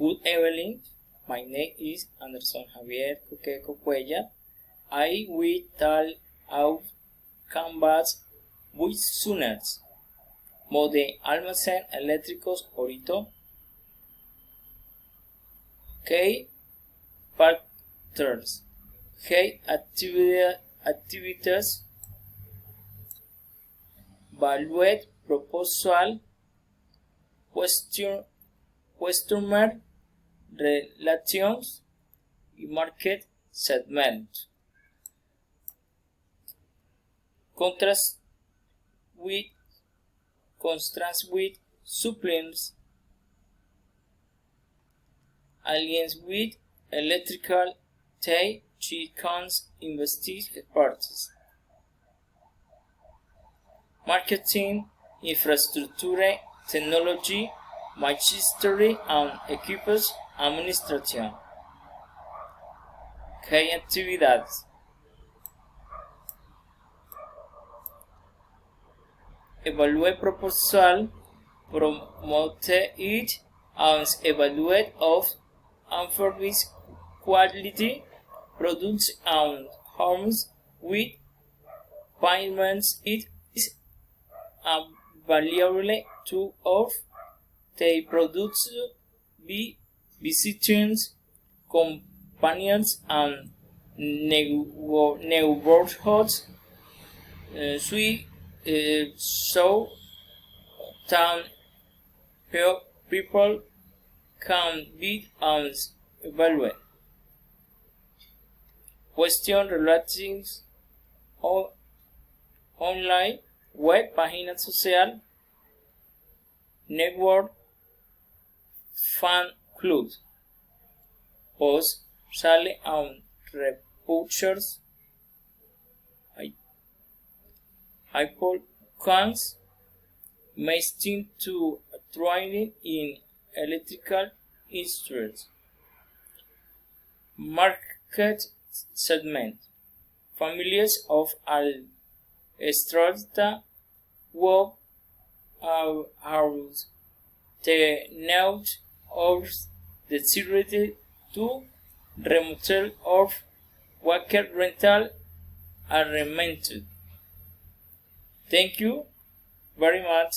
Good evening. My name is Anderson Javier Coqueco Cuellar. I will tell out canvas with Suners. Mode almacén eléctricos ahorita. Key factors. Key activities. Evaluate proposal. Customer relations y market segment. Contrast with suppliers. Alliance with electrical technicians investing parties. Marketing, infrastructure, technology, machinery and equipos, administración. Key actividades. Evaluate proposal, promote it, and evaluate of service quality, products and homes with payments. It is a valuable tool of the products be visitors, companions and neighborhoods. So that people can bid and evaluate. Question relating online, web, página social, network, fan club, post, sale and repurchase, hypothecans, matching to training in electrical instruments. Market segment. Families of al strata work are the note of the security to remodel of worker rental arrangement. Thank you very much.